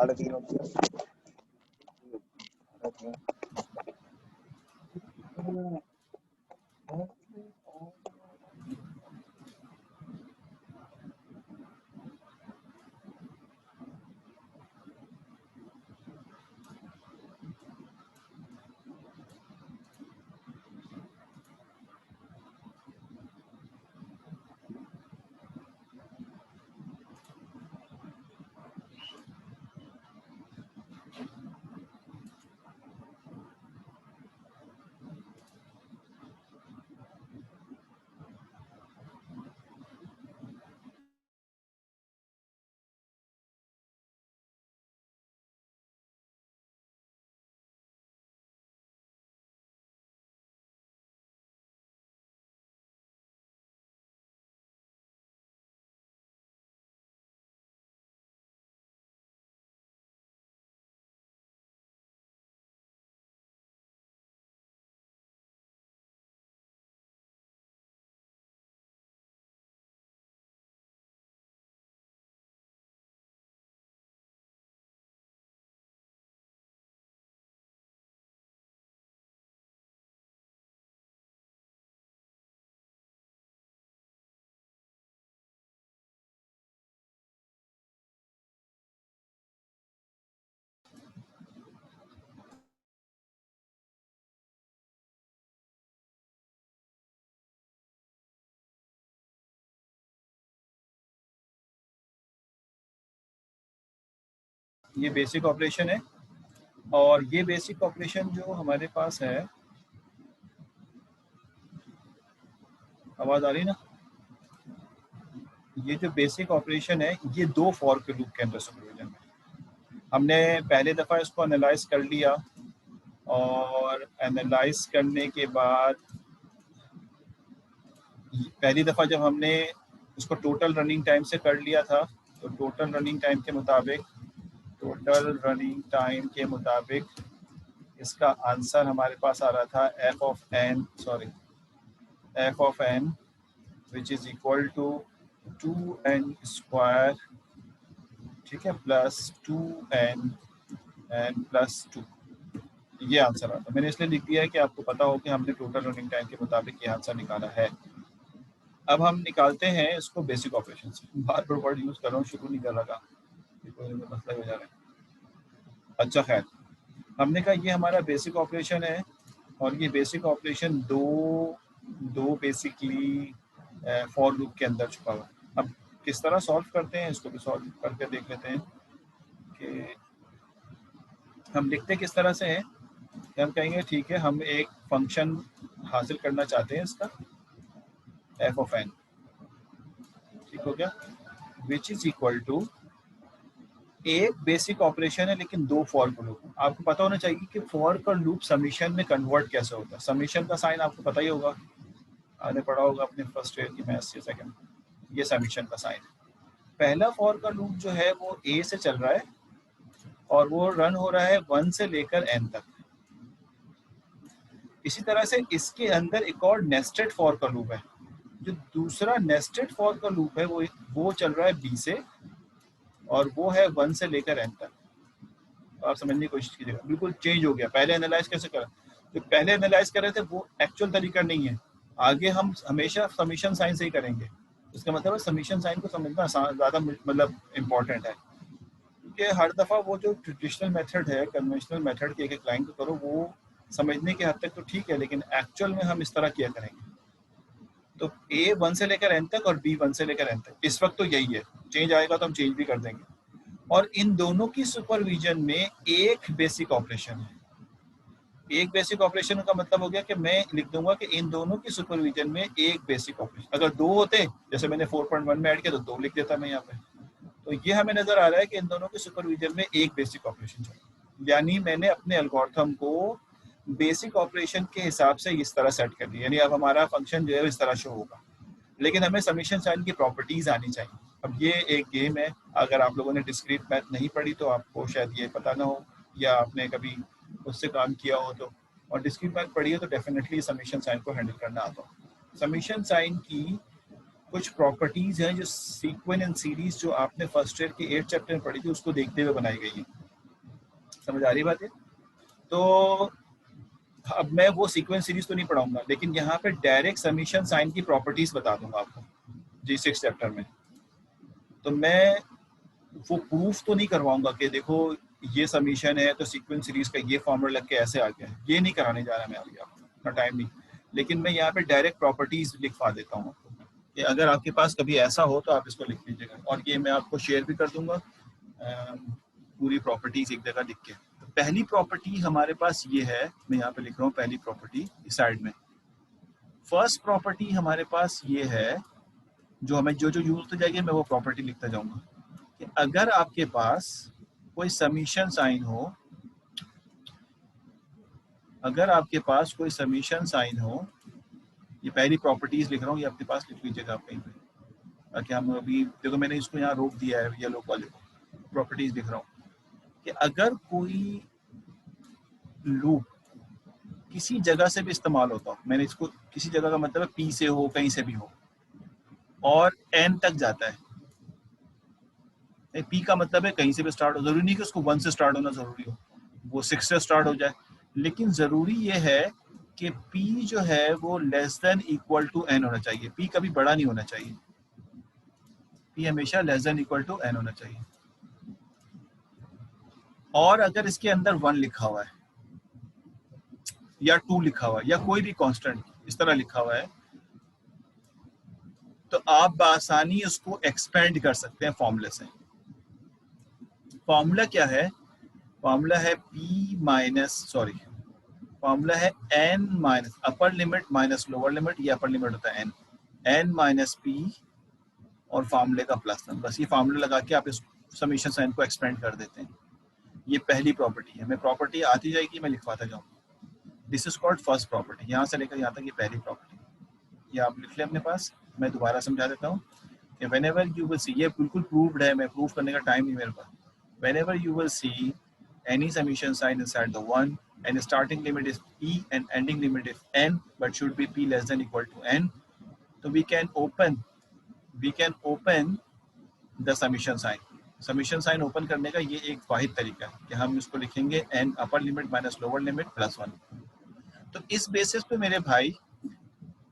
3.5 हो गया। ये बेसिक ऑपरेशन है और ये बेसिक ऑपरेशन जो हमारे पास है, आवाज आ रही ना, ये जो बेसिक ऑपरेशन है ये 2 फॉर के लूप के अंदर सुपरविजन में हमने पहले दफ़ा इसको एनालाइज कर लिया और एनालाइज करने के बाद पहली दफ़ा जब हमने इसको टोटल रनिंग टाइम से कर लिया था तो टोटल रनिंग टाइम के मुताबिक इसका आंसर हमारे पास आ रहा था f of n which is equal to 2n square, ठीक है, प्लस 2n एन प्लस 2। ये आंसर आता है। मैंने इसलिए लिख दिया है कि आपको पता हो कि हमने टोटल रनिंग टाइम के मुताबिक ये आंसर निकाला है। अब हम निकालते हैं इसको बेसिक ऑपरेशन से। बार बार वर्ड यूज़ कर रहा हूँ, शुरू नहीं कर रहा, मसला हो जा रहा है। अच्छा खैर, हमने कहा ये हमारा बेसिक ऑपरेशन है और ये बेसिक ऑपरेशन दो बेसिकली फॉर लूप के अंदर छुपा हुआ है। अब किस तरह सॉल्व करते हैं इसको भी सॉल्व करके देख लेते हैं कि हम लिखते किस तरह से हैं। हम कहेंगे ठीक है, हम एक फंक्शन हासिल करना चाहते हैं इसका f ऑफ n, ठीक हो गया, विच इज इक्वल टू एक बेसिक ऑपरेशन है लेकिन 2 फॉर का लूप। आपको पता होना चाहिए कि फॉर का लूप समीशन में कन्वर्ट कैसे होता है। समीशन का साइन आपको पता ही होगा, आपने पढ़ा होगा अपने फर्स्ट ईयर की मैथ्स या सेकंड, ये समीशन का साइन। पहला फॉर का लूप जो है वो a से चल रहा है और वो रन हो रहा है 1 से लेकर n तक। इसी तरह से इसके अंदर एक और नेस्टेड फॉर का लूप है। जो दूसरा नेस्टेड फॉर का लूप है वो चल रहा है b से और वो है 1 से लेकर n तक। आप समझने की कोशिश कीजिएगा, बिल्कुल चेंज हो गया। पहले एनालाइज कैसे करा, जो पहले एनालाइज कर रहे थे वो एक्चुअल तरीका नहीं है। आगे हम हमेशा समीशन साइन से ही करेंगे। इसका मतलब है समीशन साइन को समझना ज़्यादा मतलब इम्पोर्टेंट है, क्योंकि हर दफ़ा वो जो ट्रेडिशनल मेथड है, कन्वेंशनल मेथड के एक लाइन को करो, वो समझने के हद तक तो ठीक है, लेकिन एक्चुअल में हम इस तरह किया करेंगे। तो A 1 से लेकर n तक और B 1 से लेकर n तक, इस वक्त तो यही है। चेंज आएगा तो हम चेंज भी कर देंगे। और इन दोनों की सुपरविजन में एक बेसिक ऑपरेशन है। एक बेसिक ऑपरेशन का मतलब हो गया कि मैं लिख दूंगा कि इन दोनों की सुपरविजन में एक बेसिक ऑपरेशन। अगर 2 होते, जैसे मैंने 4.1 में ऐड किया तो 2 लिख देता मैं यहाँ पे। तो ये हमें नजर आ रहा है कि इन दोनों के सुपरविजन में एक बेसिक ऑपरेशन चाहिए, यानी मैंने अपने एल्गोरिथम को बेसिक ऑपरेशन के हिसाब से इस तरह सेट कर दिया। यानी अब हमारा फंक्शन जो है इस तरह शो होगा, लेकिन हमें समीशन साइन की प्रॉपर्टीज आनी चाहिए। अब ये एक गेम है, अगर आप लोगों ने डिस्क्रीट मैथ नहीं पढ़ी तो आपको शायद ये पता ना हो, या आपने कभी उससे काम किया हो तो, और डिस्क्रीट मैथ पढ़ी हो तो डेफिनेटली समीशन साइन को हैंडल करना आता हो। समीशन साइन की कुछ प्रॉपर्टीज हैं जो सीक्वेंस एंड सीरीज जो आपने फर्स्ट ईयर के 8 चैप्टर में पढ़ी थी उसको देखते हुए बनाई गई है। समझ आ रही बात है? तो अब मैं वो सीक्वेंस सीरीज तो नहीं पढ़ाऊंगा, लेकिन यहाँ पे डायरेक्ट समीशन साइन की प्रॉपर्टीज बता दूंगा आपको G6 चैप्टर में। तो मैं वो प्रूफ तो नहीं करवाऊंगा कि देखो ये समीशन है तो सीक्वेंस सीरीज का ये फॉर्मूला लग के ऐसे आ गया, ये नहीं कराने जा रहा मैं अभी आपको, इतना टाइम नहीं। लेकिन मैं यहाँ पे डायरेक्ट प्रॉपर्टीज लिखवा देता हूँ आपको कि अगर आपके पास कभी ऐसा हो तो आप इसको लिख लीजिएगा, और ये मैं आपको शेयर भी कर दूंगा पूरी प्रॉपर्टीज एक जगह लिख के। तो पहली प्रॉपर्टी हमारे पास ये है, मैं यहाँ पे लिख रहा हूँ पहली प्रॉपर्टी इस साइड में। फर्स्ट प्रॉपर्टी हमारे पास ये है, जो हमें जो जो यूज होती जाएगी मैं वो प्रॉपर्टी लिखता जाऊंगा, कि अगर आपके पास कोई समीशन साइन हो, अगर आपके पास कोई समीशन साइन हो, ये पहली प्रॉपर्टीज लिख रहा हूँ, ये आपके पास लिख लीजिएगा आप कहीं पे, ताकि हम अभी देखो मैंने इसको यहाँ रोक दिया है येलो वाले को, प्रॉपर्टीज लिख रहा हूँ कि अगर कोई लूप किसी जगह से भी इस्तेमाल होता हो, मैंने इसको किसी जगह का मतलब है पी से हो कहीं से भी हो और एन तक जाता है, पी का मतलब है कहीं से भी स्टार्ट हो, जरूरी नहीं कि उसको 1 से स्टार्ट होना जरूरी हो, वो 6 से स्टार्ट हो जाए, लेकिन जरूरी ये है कि पी जो है वो less than equal to N होना चाहिए, पी कभी बड़ा नहीं होना चाहिए, पी हमेशा less than equal to N होना चाहिए। और अगर इसके अंदर 1 लिखा हुआ है या 2 लिखा हुआ है या कोई भी कांस्टेंट इस तरह लिखा हुआ है, तो आप बआसानी उसको एक्सपेंड कर सकते हैं फॉर्मूले से। फॉर्मूला क्या है? फॉर्मूला है फॉर्मूला है n minus upper limit minus lower limit, ये अपर लिमिट होता है n माइनस p और फॉर्मूले का प्लस 1, बस ये फॉर्मूला लगा के आप इस समीशन साइन को एक्सपेंड कर देते हैं। ये पहली प्रॉपर्टी है, मैं प्रॉपर्टी आती जाएगी मैं लिखवाता जाऊंगा। This is called first property, यहाँ से लेकर यहाँ तक ये पहली प्रॉपर्टी, ये आप लिख लें अपने पास। मैं दोबारा समझा देता हूँ कि whenever you will see, ये बिल्कुल प्रूव्ड है, मैं प्रूव करने का टाइम नहीं मेरे पास। whenever you will see any summation sign inside the one and starting limit is p and ending limit is n but should be p less than equal to n, so we can open the summation sign। Summation sign open करने का ये एक वाहिद तरीका है कि हम इसको लिखेंगे n upper limit minus lower limit plus 1। तो इस बेसिस पे मेरे भाई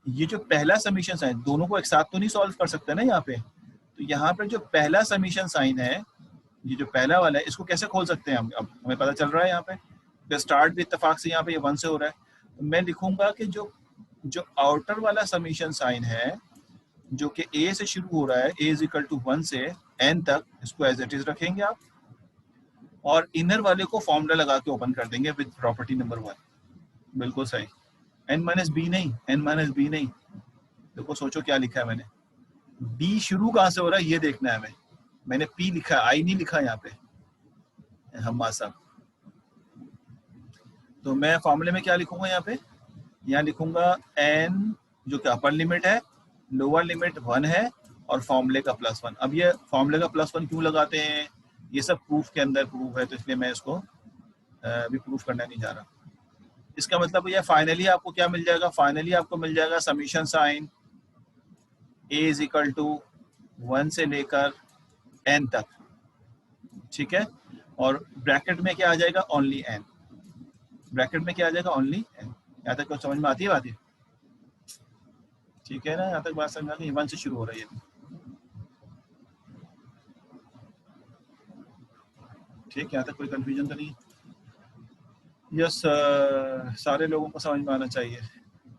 ये जो पहला समीशन साइन, दोनों को एक साथ तो नहीं सॉल्व कर सकते ना यहाँ पे, तो यहाँ पे जो पहला समीशन साइन है, ये जो पहला वाला है, इसको कैसे खोल सकते हैं हम? अब हमें पता चल रहा है यहाँ पे स्टार्ट भी इत्तेफाक से यहाँ पे ये 1 से हो रहा है, तो मैं लिखूंगा कि जो आउटर वाला समीशन साइन है जो कि a से शुरू हो रहा है, a इज इक्वल टू 1 से n तक, इसको एज इट इज रखेंगे आप, और इनर वाले को फॉर्मूला लगा के ओपन कर देंगे विद प्रॉपर्टी नंबर 1। बिल्कुल सही, n माइनस बी नहीं, देखो सोचो क्या लिखा है मैंने, b शुरू कहाँ से हो रहा है ये देखना है हमें, मैंने p लिखा है, i नहीं लिखा यहाँ पे हम्मा साहब। तो मैं फॉर्मूले में क्या लिखूंगा यहाँ पे, यहाँ लिखूंगा n जो कि अपर लिमिट है, लोअर लिमिट 1 है और फॉर्मूले का प्लस 1। अब ये फॉर्मूले का प्लस 1 क्यों लगाते हैं? ये सब प्रूफ के अंदर प्रूफ है, तो इसलिए मैं इसको अभी प्रूफ करना नहीं जा रहा। इसका मतलब ये फाइनली आपको क्या मिल जाएगा? फाइनली आपको मिल जाएगा summation sign a is equal to 1 से लेकर n तक, ठीक है, और ब्रैकेट में क्या आ जाएगा? ओनली n, ब्रैकेट में क्या आ जाएगा? Only n। यहाँ तक समझ में आती है बात? ठीक है ना, यहाँ तक बात समझ आती है? 1 से शुरू हो रही है, ठीक, यहाँ तक कोई कंफ्यूजन तो नहीं? यस, सारे लोगों को समझ में आना चाहिए।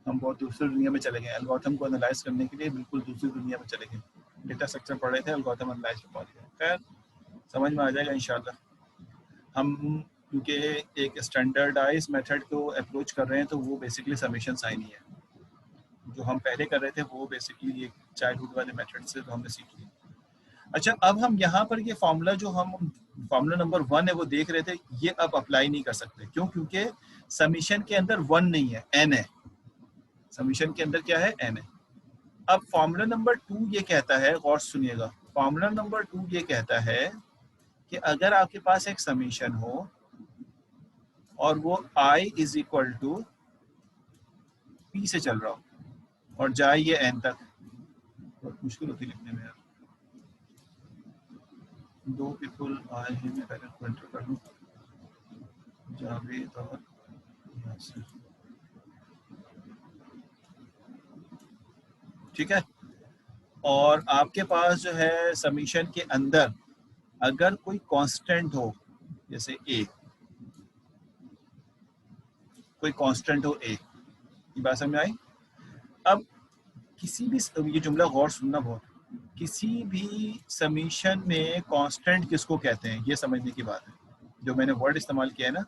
हम बहुत दूसरी दुनिया में चले गए, एल्गोरिथम को एनालाइज करने के लिए बिल्कुल दूसरी दुनिया में चले गए, डेटा स्ट्रक्चर पढ़ रहे थे, एल्गोरिथम एनालाइज पे पहुंच गए। खैर समझ में आ जाएगा इंशाल्लाह। हम क्योंकि एक स्टैंडर्डाइज मेथड को अप्रोच कर रहे हैं, तो वो बेसिकली समीशन साइन ही है। जो हम पहले कर रहे थे वो बेसिकली एक चाइल्डहुड वाले मेथड से तो हमने सीख लिया। अच्छा, अब हम यहाँ पर ये फॉर्मूला जो हम फॉर्मूला नंबर 1 है वो देख रहे थे, ये अब अप्लाई नहीं कर सकते। क्यों? क्योंकि समीशन के अंदर 1 नहीं है, n है। समीशन के अंदर क्या है? n है। अब फॉर्मूला नंबर 2 ये कहता है, गौर सुनिएगा, फॉर्मूला नंबर 2 ये कहता है कि अगर आपके पास एक समीशन हो और वो i is equal to p से चल रहा हो और जाए ये n तक, बहुत मुश्किल होती है लिखने में यार। 2 पीपल आए हैं, मैं पहले को एंटर कर लूँ, जावेद और यासिर, ठीक है। और आपके पास जो है समीशन के अंदर अगर कोई कांस्टेंट हो, जैसे ए, कोई कांस्टेंट हो ए, ये बात समझ में आई। अब किसी भी, ये जुमला गौर सुनना बहुत, किसी भी समीशन में कांस्टेंट किसको कहते हैं ये समझने की बात है। जो मैंने वर्ड इस्तेमाल किया है ना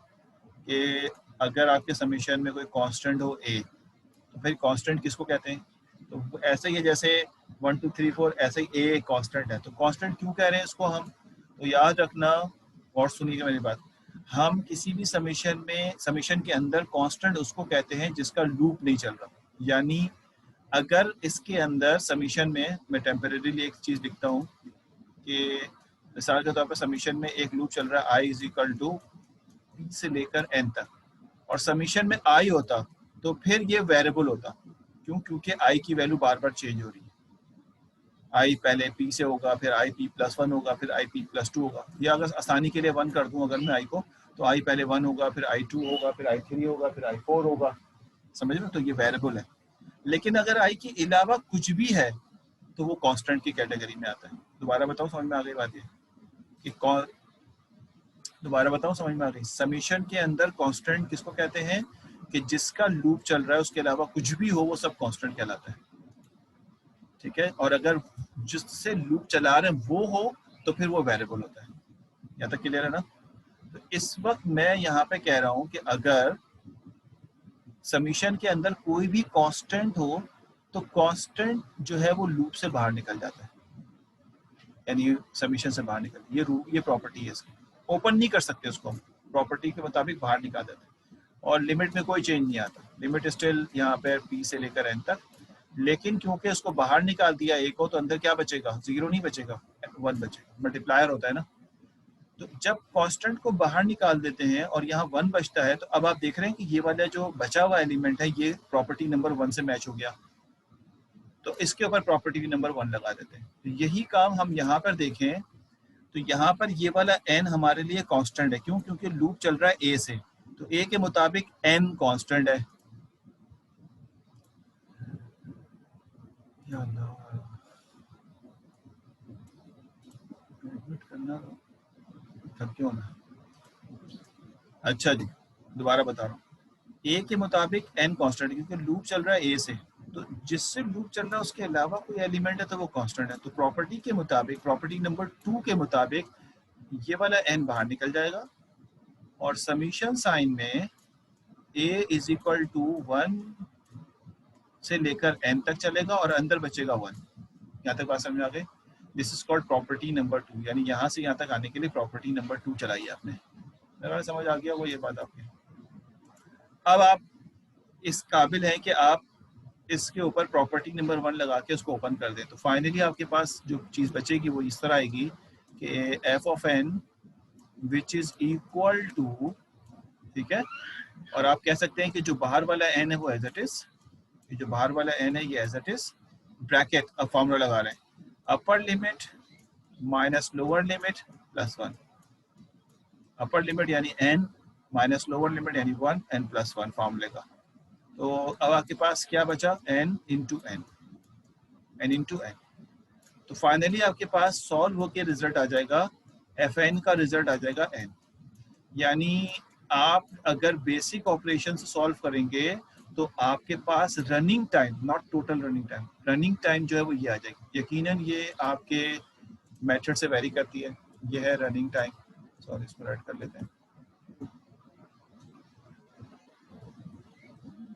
कि अगर आपके समीशन में कोई कांस्टेंट हो ए, तो फिर कांस्टेंट किसको कहते हैं। तो ऐसे ही है जैसे 1 2 3 4, ऐसे ही ए कांस्टेंट है, तो कांस्टेंट क्यों कह रहे हैं इसको हम, तो याद रखना और सुनिएगा मेरी बात। हम किसी भी समीशन में, समीशन के अंदर कांस्टेंट उसको कहते हैं जिसका लूप नहीं चल रहा। यानी अगर इसके अंदर समीशन में, मैं टेम्परेरीली एक चीज लिखता हूँ कि मिसाल के तौर पर समीशन में एक लूप चल रहा है I is equal to P से लेकर एन तक, और समीशन में आई होता तो फिर ये वेरिएबल होता। क्यों? क्योंकि आई की वैल्यू बार बार चेंज हो रही है। आई पहले पी से होगा, फिर आई पी प्लस 1 होगा, फिर आई पी प्लस 2 होगा, या अगर आसानी के लिए 1 कर दूं अगर मैं आई को, तो आई पहले 1 होगा, फिर आई 2 होगा, फिर आई 3 होगा, फिर आई 4 होगा, समझ रहे हो। तो ये वेरिएबल है। लेकिन अगर आई के अलावा कुछ भी है तो वो कांस्टेंट की कैटेगरी में आता है। दोबारा बताओ समझ में आ गई बात ये कि कौन, दोबारा बताओ समझ में आ गई। समीशन के अंदर कांस्टेंट किसको कहते हैं कि जिसका लूप चल रहा है उसके अलावा कुछ भी हो वो सब कांस्टेंट कहलाता है, ठीक है। और अगर जिससे लूप चला रहे हैं वो हो तो फिर वो वेरिएबल होता है। यहाँ तक क्लियर है ना। तो इस वक्त मैं यहाँ पे कह रहा हूँ कि अगर समीशन के अंदर कोई भी कांस्टेंट हो तो कांस्टेंट जो है वो लूप से बाहर निकल जाता है, यानी समीशन से बाहर निकल, ये प्रॉपर्टी है इसकी। ओपन नहीं कर सकते उसको हम, प्रॉपर्टी के मुताबिक बाहर निकाल देते हैं। और लिमिट में कोई चेंज नहीं आता, लिमिट स्टिल यहाँ पे पी से लेकर एन तक। लेकिन क्योंकि उसको बाहर निकाल दिया ए को, तो अंदर क्या बचेगा, जीरो नहीं बचेगा, 1 बचेगा, मल्टीप्लायर होता है ना। तो जब कांस्टेंट को बाहर निकाल देते हैं और यहाँ 1 बचता है, तो अब आप देख रहे हैं कि ये वाला जो बचा हुआ एलिमेंट है ये प्रॉपर्टी नंबर 1 से मैच हो गया, तो इसके ऊपर प्रॉपर्टी नंबर 1 लगा देते हैं। तो यही काम हम यहाँ पर देखें तो यहाँ पर ये वाला n हमारे लिए कांस्टेंट है। क्यों? क्योंकि लूप चल रहा है a से, तो a के मुताबिक n कांस्टेंट है। या अल्लाह, एडमिट करना थक क्यों ना। अच्छा जी, दोबारा बता रहा हूँ, a के मुताबिक n कांस्टेंट, क्योंकि लूप चल रहा है a से, तो जिससे लूप चल रहा है उसके अलावा कोई एलिमेंट है तो वो कांस्टेंट है। तो प्रॉपर्टी के मुताबिक, प्रॉपर्टी नंबर 2 के मुताबिक ये वाला n बाहर निकल जाएगा और समीशन साइन में a इज इक्वल टू 1 से लेकर n तक चलेगा और अंदर बचेगा 1। यहाँ तक बात समझ में आ गई। This is called property number 2, यानी यहाँ से यहाँ तक आने के लिए प्रॉपर्टी नंबर 2 चलाई आपने। मेरा समझ आ गया वो ये बात आपकी। अब आप इस काबिल हैं कि आप इसके ऊपर प्रॉपर्टी नंबर 1 लगा के उसको ओपन कर दें, तो फाइनली आपके पास जो चीज़ बचेगी वो इस तरह आएगी कि F of N which is equal to, ठीक है। और आप कह सकते हैं कि जो बाहर वाला एन है वो एज इट इज, जो बाहर वाला एन है ये एज इट इज, ब्रैकेट, अब फॉर्मूला लगा रहे हैं, upper limit minus lower limit plus 1, upper limit यानी n माइनस लोअर लिमिट यानी 1 n प्लस 1 फॉर्मूले का। तो अब आपके पास क्या बचा, n into n, n into n. तो फाइनली आपके पास सॉल्व होकर रिजल्ट आ जाएगा, एफ एन का रिजल्ट आ जाएगा n। यानी आप अगर बेसिक ऑपरेशन से सॉल्व करेंगे तो आपके पास running time, not total running time, running time जो है वो ये आ जाएगी। यकीनन ये आपके मेथड से वेरी करती है। ये है रनिंग टाइम, सॉरी इसको राइट कर लेते हैं।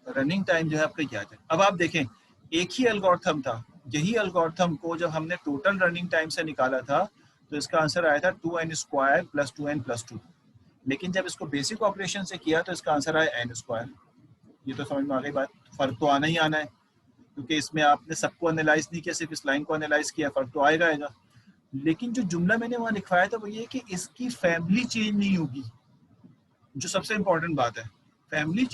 रनिंग टाइम जो है आपका ये आ जाए। अब आप देखें एक ही एल्गोरिथम था, यही एल्गोरिथम को जब हमने टोटल रनिंग टाइम से निकाला था तो इसका आंसर आया था 2n square plus 2n plus 2। लेकिन जब इसको बेसिक ऑपरेशन से किया तो इसका आंसर आया n स्क्वायर। ये तो समझ में आ गई बात, फर्क तो आना ही आना है, क्योंकि इसमें आपने सबको एनालाइज नहीं किया, सिर्फ इस लाइन को एनालाइज किया, फर्क तो आएगा आएगा। लेकिन जो जुमला मैंने वहां लिखवाया था वो ये कि इसकी फैमिली चेंज नहीं होगी, जो सबसे इंपॉर्टेंट बात है। फैमिली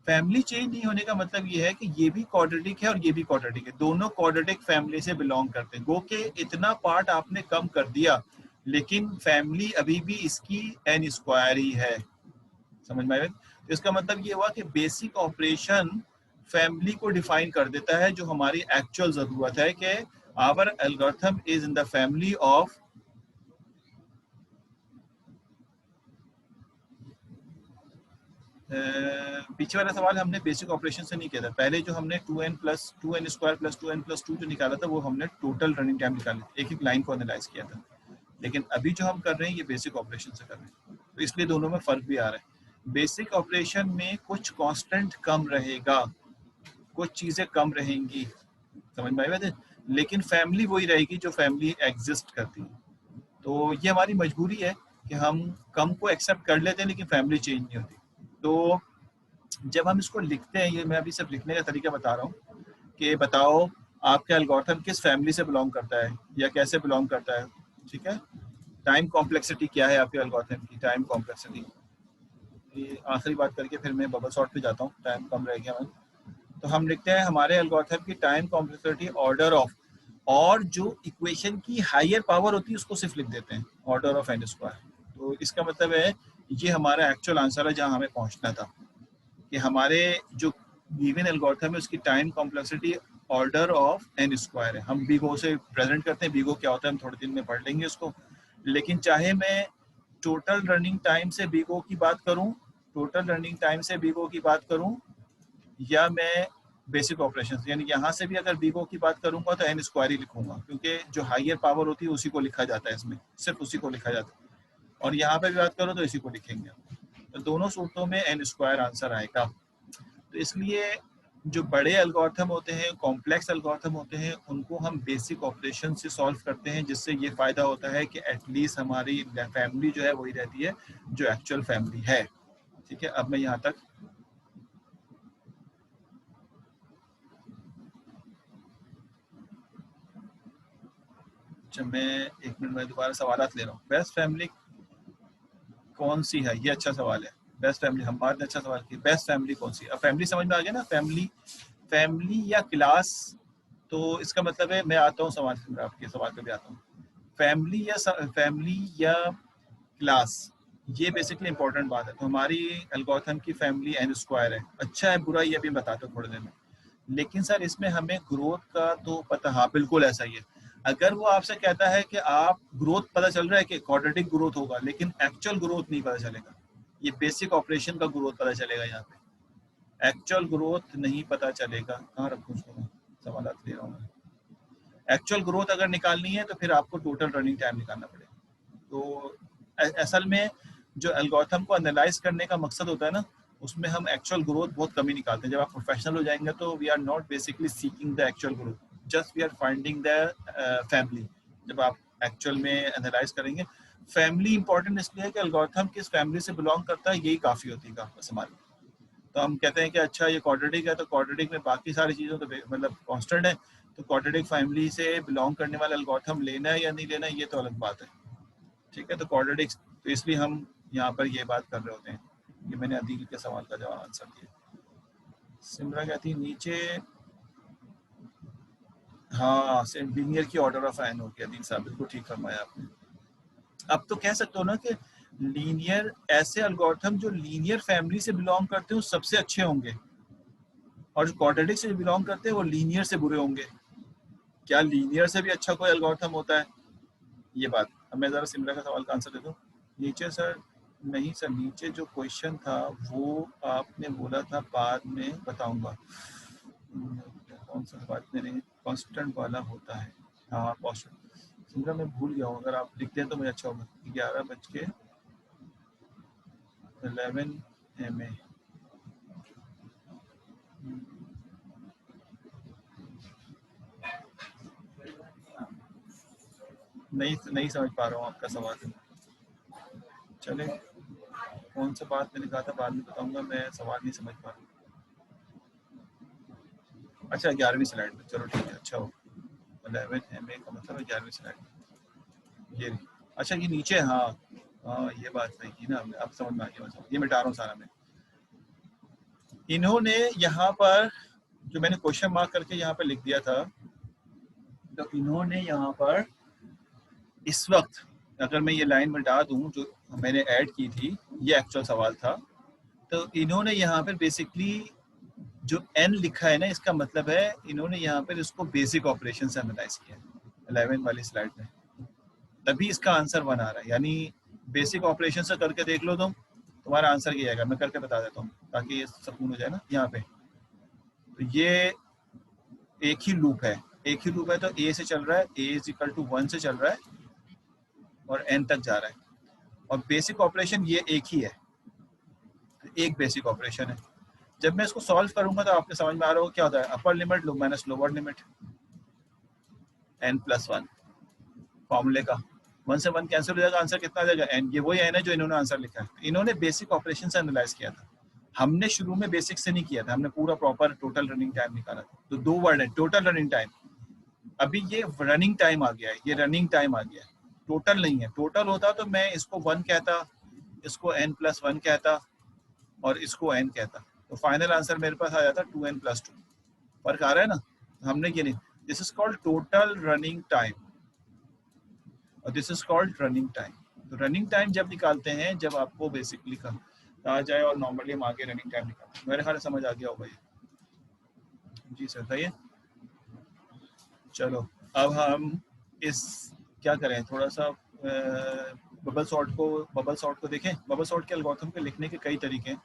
फैमिली चेंज नहीं होने का मतलब ये है कि ये भी क्वाड्रेटिक है और ये भी क्वाड्रेटिक है, दोनों क्वाड्रेटिक फैमिली से बिलोंग करते हैं। गो के इतना पार्ट आपने कम कर दिया, लेकिन फैमिली अभी भी इसकी एन स्क्वायर ही है। समझ में आया? तो इसका मतलब ये हुआ कि बेसिक ऑपरेशन फैमिली को डिफाइन कर देता है, जो हमारी एक्चुअल जरूरत है कि our algorithm is in the family of पीछे वाला सवाल हमने बेसिक ऑपरेशन से नहीं किया था। पहले जो हमने 2n स्क्वायर प्लस 2n+2 जो निकाला था वो हमने टोटल रनिंग टाइम निकाली, एक एक लाइन को एनालाइज किया था। लेकिन अभी जो हम कर रहे हैं ये बेसिक ऑपरेशन से कर रहे हैं, तो इसलिए दोनों में फर्क भी आ रहा है। बेसिक ऑपरेशन में कुछ कांस्टेंट कम रहेगा, कुछ चीजें कम रहेंगी, समझ में आई बात है, लेकिन फैमिली वही रहेगी जो फैमिली एग्जिस्ट करती है। तो ये हमारी मजबूरी है कि हम कम को एक्सेप्ट कर लेते हैं लेकिन फैमिली चेंज नहीं होती। तो जब हम इसको लिखते हैं, ये मैं अभी सिर्फ लिखने का तरीका बता रहा हूँ कि बताओ आपका एल्गोरिथम किस फैमिली से बिलोंग करता है या कैसे बिलोंग करता है। ठीक है, टाइम कॉम्प्लेक्सिटी क्या है आपके एल्गोरिथम की, टाइम कॉम्प्लेक्सिटी। ये आखिरी बात करके फिर मैं बबल सॉर्ट पे जाता हूँ, टाइम कम रह गया मैं। तो हम लिखते हैं हमारे एल्गोरिथम की टाइम कॉम्प्लेक्सिटी ऑर्डर ऑफ, और जो इक्वेशन की हायर पावर होती है उसको सिर्फ लिख देते हैं ऑर्डर ऑफ एन स्क्वायर। तो इसका मतलब है ये हमारा एक्चुअल आंसर है जहाँ हमें पहुँचना था, कि हमारे जो गिवन एल्गोरिथम है उसकी time complexity order of n square है। हम बीगो से प्रेजेंट करते हैं, बीगो क्या होता है हम थोड़े दिन में पढ़ लेंगे उसको। लेकिन चाहे मैं टोटल रनिंग टाइम से बीगो की बात करूं, टोटल रनिंग टाइम से बीगो की बात करूं, या मैं बेसिक ऑपरेशन यानी यहाँ से भी अगर बीगो की बात करूंगा तो एन स्क्वायर ही लिखूंगा, क्योंकि जो हायर पावर होती है उसी को लिखा जाता है, इसमें सिर्फ उसी को लिखा जाता है। और यहाँ पे भी बात करो तो इसी को लिखेंगे। तो दोनों सूत्रों में एन स्क्वायर आंसर आएगा। तो इसलिए जो बड़े एल्गोरिथम होते हैं, कॉम्प्लेक्स एल्गोरिथम होते हैं, उनको हम बेसिक ऑपरेशन से सॉल्व करते हैं, जिससे ये फायदा होता है कि एटलीस्ट हमारी फैमिली जो है वही रहती है जो एक्चुअल फैमिली है। ठीक है, अब मैं यहाँ तक मैं 1 मिनट में दोबारा सवाल ले रहा हूँ। बेस्ट फैमिली कौन सी है, ये अच्छा सवाल है। बेस्ट फैमिली, हमारे ने अच्छा सवाल किया, बेस्ट फैमिली कौन सी है। अब फैमिली समझ में आ गया ना, फैमिली, फैमिली या क्लास। तो इसका मतलब है, मैं आता हूँ सवाल, आपके सवाल पे भी आता हूँ। फैमिली या क्लास, ये बेसिकली इंपॉर्टेंट बात है। तो हमारी एल्गोरिथम की फैमिली एन स्क्वायर है। अच्छा है बुरा ये भी बताता हूँ थोड़ी देर में। लेकिन सर इसमें हमें ग्रोथ का तो पता, हाँ बिल्कुल ऐसा ही है। अगर वो आपसे कहता है कि आप ग्रोथ पता चल रहा है कि क्वाड्रेटिक ग्रोथ होगा, लेकिन एक्चुअल ग्रोथ नहीं पता चलेगा, ये बेसिक ऑपरेशन का ग्रोथ पता चलेगा, यहाँ पे एक्चुअल ग्रोथ नहीं पता चलेगा। कहाँ रखूँ उसको, मैं सवाल ले रहा हूँ। एक्चुअल ग्रोथ अगर निकालनी है तो फिर आपको टोटल रनिंग टाइम निकालना पड़ेगा। तो असल में जो एल्गोरिथम को एनालाइज करने का मकसद होता है ना, उसमें हम एक्चुअल ग्रोथ बहुत कम ही निकालते हैं। जब आप प्रोफेशनल हो जाएंगे तो we are not basically seeking the actual growth, just we are finding the family. जब आप एक्चुअल में एनालाइज करेंगे, फैमिली इंपॉर्टेंट इसलिए है कि एल्गोरिथम किस फैमिली से बिलोंग करता है यही काफ़ी होती है बस हमारी। तो हम कहते हैं कि अच्छा ये क्वाड्रेटिक है, तो क्वाड्रेटिक में बाकी सारी चीज़ों तो मतलब कांस्टेंट है, तो क्वाड्रेटिक फैमिली से बिलोंग करने वाला एल्गोरिथम लेना है या नहीं लेना ये तो अलग बात है। ठीक है, तो क्वाड्रेटिक्स, तो इसलिए हम यहाँ पर ये बात कर रहे होते हैं। ये मैंने अदील के सवाल का जवाब आंसर दिया। सिमरा कहती नीचे, हाँ लीनियर की ऑर्डर ऑफ एन हो गया। अदील साहब बिल्कुल ठीक फरमाया आपने। अब तो कह सकते हो ना कि लीनियर, ऐसे एल्गोरिथम जो लीनियर फैमिली से बिलोंग करते हैं सबसे अच्छे होंगे, और जो क्वाड्रेटिक से बिलोंग करते हैं वो लीनियर से बुरे होंगे। क्या लीनियर से भी अच्छा कोई एल्गोरिथम होता है, ये बात। अब मैं जरा सिमरा का सवाल का आंसर दे दूं। नीचे सर, नहीं सर, नीचे जो क्वेश्चन था वो आपने बोला था बाद में बताऊंगा। कौन सा बात मेरे कांस्टेंट वाला होता है, हाँ कांस्टेंट। सिमरा मैं भूल गया हूँ, अगर आप लिखते हैं तो मुझे अच्छा होगा। 11:11 नहीं समझ पा रहा हूँ आपका सवाल। चले, कौन सा बात मैंने कहा था बाद में बताऊंगा, मैं सवाल नहीं समझ पा रहा। अच्छा 11वीं स्लाइड में, चलो ठीक है, अच्छा हो। 11 MA का मतलब है 11वीं स्लाइड में, ये अच्छा ये नीचे, हाँ हाँ ये बात सही की ना, अब समझ में आ गया। ये मिटा रहा हूँ सारा मैं। इन्होंने यहाँ पर जो मैंने क्वेश्चन मार्क करके यहाँ पर लिख दिया था, तो इन्होंने यहाँ पर इस वक्त अगर मैं ये लाइन मिटा दूं जो मैंने ऐड की थी, ये एक्चुअल सवाल था, तो इन्होंने यहाँ पर बेसिकली जो n लिखा है ना, इसका मतलब है इन्होंने यहाँ पर इसको बेसिक ऑपरेशन से एनालाइज किया 11 वाली स्लाइड में, तभी इसका आंसर 1 आ रहा है। यानी बेसिक ऑपरेशन से करके देख लो तुम, तुम्हारा आंसर ये आएगा। मैं करके बता देता हूँ ताकि ये सुकून हो जाए ना। यहाँ पे तो ये एक ही लूप है, एक ही लूप है, तो a से चल रहा है, a इज इक्वल टू 1 से चल रहा है और n तक जा रहा है, और बेसिक ऑपरेशन ये एक ही है, एक बेसिक ऑपरेशन है। जब मैं इसको सॉल्व करूंगा तो आपके समझ में आ रहा होगा क्या होता है, upper limit minus lower limit n+1 फॉर्मूले का, 1 से 1 कैंसिल हो जाएगा, आंसर कितना आ जाएगा n। ये वही n है जो इन्होंने आंसर लिखा है। इन्होंने बेसिक ऑपरेशन से एनालाइज किया था, हमने शुरू में बेसिक से नहीं किया था, हमने पूरा प्रॉपर टोटल रनिंग टाइम निकाला था। तो दो वर्ड है, टोटल रनिंग टाइम। अभी ये रनिंग टाइम आ गया है, ये रनिंग टाइम आ गया है, टोटल नहीं है। टोटल होता तो मैं इसको 1 कहता, इसको n+1 कहता और इसको n कहता, तो फाइनल आंसर मेरे पास आ जाता 2n+2। फर्क आ रहा है ना? हमने ये नहीं, this is called total running time और this is called running time. तो रनिंग टाइम जब निकालते हैं, जब आपको बेसिकली कहा जाए, और नॉर्मली हम आगे रनिंग टाइम निकालते हैं। मेरे ख्याल समझ आ गया होगा ये। जी सर, बताइए। चलो अब हम इस क्या करें, थोड़ा सा बबल सॉर्ट को देखें। बबल सॉर्ट के एल्गोरिथम के लिखने के कई तरीके हैं,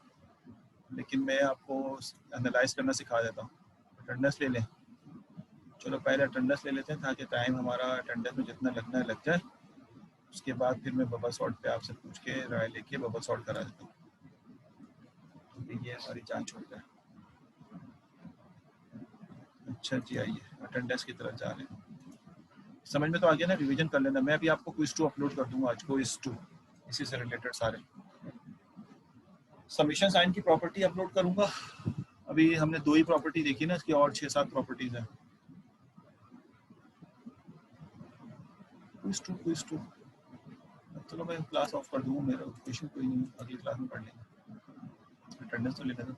लेकिन मैं आपको एनालाइज करना सिखा देता हूँ। अटेंडेंस ले लें। चलो पहले अटेंडेंस ले लेते हैं ताकि टाइम हमारा अटेंडेंस में जितना लगना है लग जाए। उसके बाद फिर मैं बबल सॉर्ट पे आपसे पूछ के राय लेके बबल सॉर्ट करा देता हूँ। ये हमारी जान छोड़ जाए। अच्छा जी, आइए अटेंडेंस की तरफ जा रहे हैं। समझ में तो आ गया ना? रिवीजन कर लेना। मैं अभी आपको क्विज 2 अपलोड कर दूंगा आज, क्विज 2 इसी से रिलेटेड सारे। समीशन साइन की प्रॉपर्टी अपलोड करूंगा। अभी हमने 2 ही प्रॉपर्टी देखी ना, इसकी और 6-7 प्रॉपर्टीज हैं। क्विज 2 चलो मैं क्लास ऑफ कर दूंगा, मेरा क्वेश्चन कोई नहीं, अगली क्लास में पढ़ लेंगे। अटेंडेंस तो ले लेना।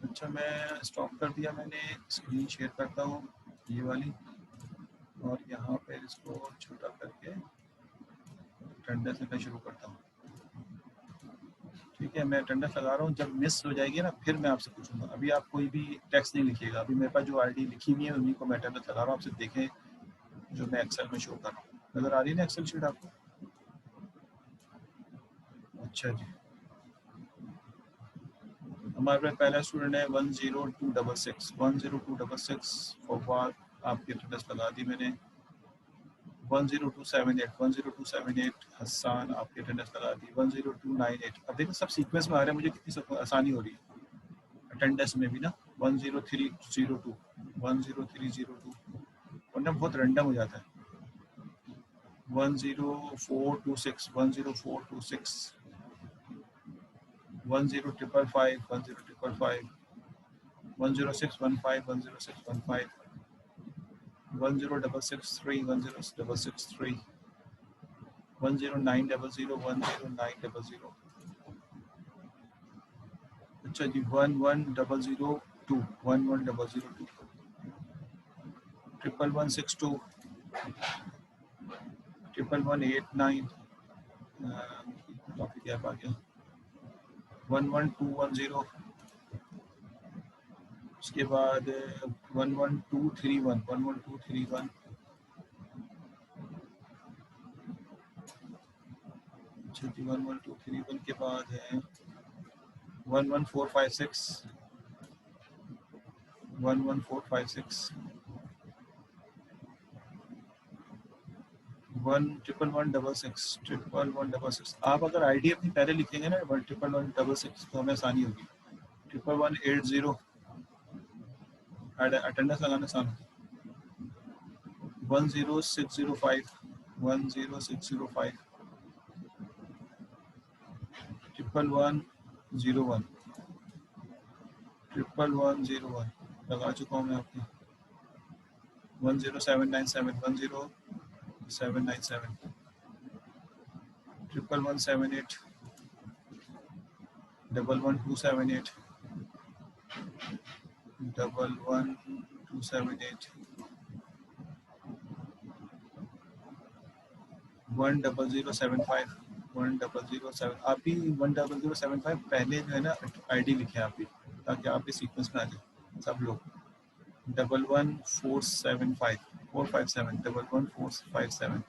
अच्छा मैं स्टॉप कर दिया, मैंने स्क्रीन शेयर करता हूँ ये वाली, और यहाँ पे इसको छोटा करके अटेंडेंस लेना शुरू करता हूँ। ठीक है, मैं अटेंडेंस लगा रहा हूँ। जब मिस हो जाएगी ना फिर मैं आपसे पूछूंगा। अभी आप कोई भी टेक्स्ट नहीं लिखिएगा। अभी मेरे पास जो आईडी लिखी हुई है उन्हीं को मैं अटेंडेंस लगा रहा हूँ। आपसे देखें जो मैं एक्सेल में शो कर रहा हूँ। नजर आ रही है ना एक्सेल शीट आपको? अच्छा जी, हमारे पास पहला स्टूडेंट है 10266 10266 फॉरवर्ड। आपकी अटेंडेंस लगा दी मैंने। 10278 हसन, आपकी अटेंडेंस लगा दी। 10298। अब देखो सब सीक्वेंस में आ रहे हैं, मुझे कितनी आसानी हो रही है अटेंडेंस में भी ना। 10302 10302, वरना बहुत रैंडम हो जाता है। 10426 10426 10555 10615 10615 10663 10663 10900 10900। अच्छा जी, 11002 11002 11162 11189 काफी गैप आ गया। 11210, उसके बाद 11231 11231। अच्छा जी, 11231 के बाद है 11456 11456 11166 आप अगर आईडी अपनी पहले लिखेंगे ना 11166 तो हमें आसानी होगी। 11180 अटेंडेंस लगाना आसान। 10605 10605 11101 11101 लगा चुका हूँ मैं आपकी। 10797 10797 11178 11278 11278 10075 10075 आप भी 10075 पहले जो है ना आईडी लिखे आप भी, ताकि आप भी सीक्वेंस में आ जाए सब लोग। 11475 457 11457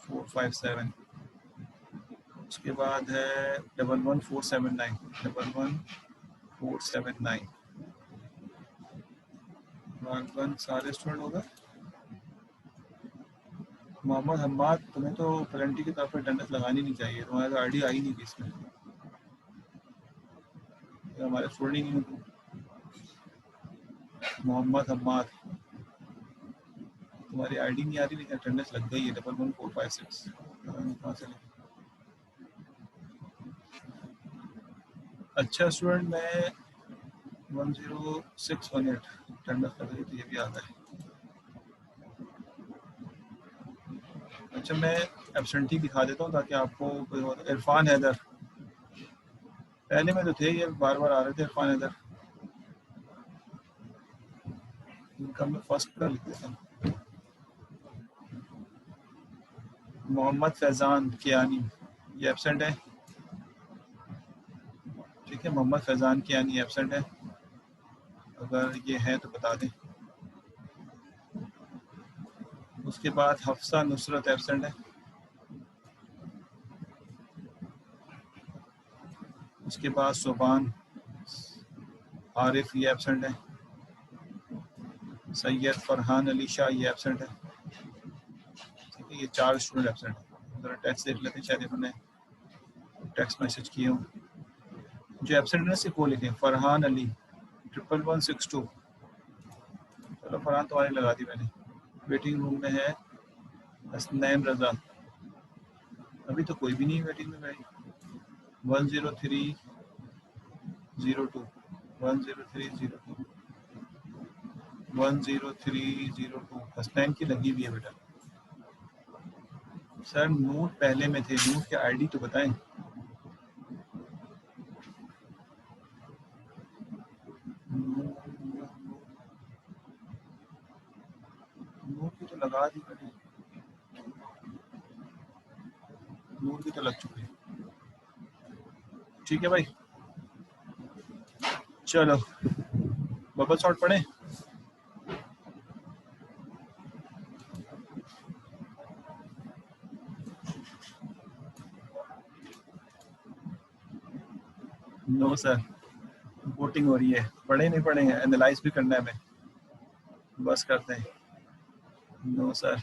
457। उसके बाद है 11479 11479 वन सारे स्टूडेंट होगा। मोहम्मद हम्माद, तुम्हें तो पेनल्टी की तरफ अटेंडेंस लगानी नहीं चाहिए, तुम्हारा तो आईडी आई नहीं थी इसमें, तो हमारे स्टूडेंट ही नहीं हो तुम। मोहम्मद हम्माद, तुम्हारी आईडी नहीं आ रही लेकिन अटेंडेंस लग गई है 11456। कहाँ से लगी? अच्छा स्टूडेंट, मैं 10618 अटेंडेंस लग गई तो ये भी आता है। अच्छा मैं एब्सेंटी दिखा देता हूँ ताकि आपको कोई हो। इरफान हैदर, पहले में तो थे ये बार बार आ रहे थे। इरफान हैदर, इनका मैं फर्स्ट पर लिख देता हूँ। मोहम्मद फैज़ान कियानी, ये एब्सेंट है। ठीक है, मोहम्मद फैज़ान कियानी एब्सेंट है, अगर ये है तो बता दें। उसके बाद हफ्सा नुसरत एब्सेंट है। उसके बाद सुबान आरिफ, ये एब्सेंट है। सैयद फरहान अली शाह, ये एब्सेंट है। ठीक है, ये 4 स्टूडेंट एब्सेंट है। ज़रा टेक्स्ट देख लेते हैं, शायद इन्होंने टेक्स्ट मैसेज किए हों। जो एब्सेंट है सिर्फ वो लिखें, फरहान अली 11162। चलो फरहान तुम्हारी लगा दी मैंने। वेटिंग रूम में है हसनैन रजा, अभी तो कोई भी नहीं वेटिंग में भाई। 10302 10302 10302 हसनैन की लगी हुई है बेटा। सर नोट पहले में थे, नोट के आईडी तो बताएं। नोट की तो लगा दी मैंने, नोट की तो लग चुकी है। ठीक है भाई, चलो बबल शॉट पढ़े। नो सर, वोटिंग हो रही है, पढ़े नहीं पढ़े हैं, एनालाइज भी करना है हमें, बस करते हैं। नो सर,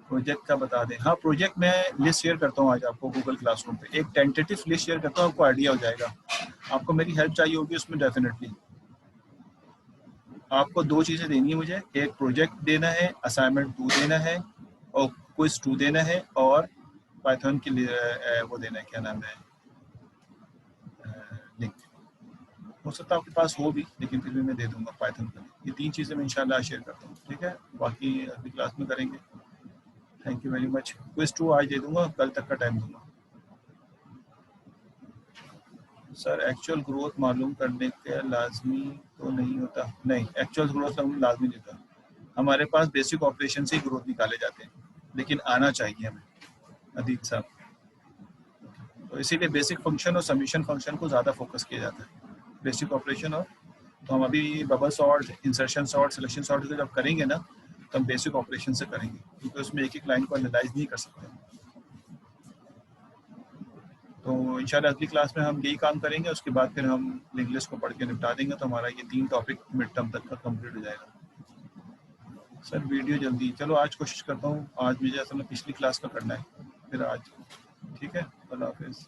प्रोजेक्ट का बता दें। हाँ प्रोजेक्ट मैं लिस्ट शेयर करता हूँ आज आपको गूगल क्लासरूम पे, एक टेंटेटिव लिस्ट शेयर करता हूँ, आपको आइडिया हो जाएगा। आपको मेरी हेल्प चाहिए होगी उसमें डेफिनेटली। आपको 2 चीज़ें देनी है मुझे, एक प्रोजेक्ट देना है, असाइनमेंट 2 देना है, और क्विज 2 देना है, और पाइथन के लिए वो देना है, क्या नाम है, लिंक। हो सकता है आपके पास हो भी, लेकिन फिर भी मैं दे दूंगा पाइथन का। ये 3 चीज़ें मैं इंशाल्लाह शेयर करता हूँ। ठीक है, बाकी अगली क्लास में करेंगे। Thank you very much. Quiz 2 आज दे दूंगा, कल तक का टाइम दूंगा। सर एक्चुअल ग्रोथ मालूम करने के लाजमी तो नहीं होता? नहीं, एक्चुअल ग्रोथ लाजमी नहीं होता। हमारे पास बेसिक ऑपरेशन से ही ग्रोथ निकाले जाते हैं, लेकिन आना चाहिए हमें अदीब साहब। तो इसीलिए बेसिक फंक्शन और समीशन फंक्शन को ज़्यादा फोकस किया जाता है, बेसिक ऑपरेशन। और तो हम अभी bubble sort, insertion sort, selection sort जब करेंगे ना, तो हम बेसिक ऑपरेशन से करेंगे, क्योंकि उसमें एक एक लाइन को एनालाइज नहीं कर सकते। तो इंशाल्लाह अगली क्लास में हम यही काम करेंगे, उसके बाद फिर हम लिंक लिस्ट को पढ़ के निपटा देंगे, तो हमारा ये 3 टॉपिक मिड टर्म तक का कंप्लीट हो जाएगा। सर वीडियो जल्दी, चलो आज कोशिश करता हूँ, आज मुझे असल में पिछली क्लास का करना है, फिर आज। ठीक है, अल्लाह हाफिज़।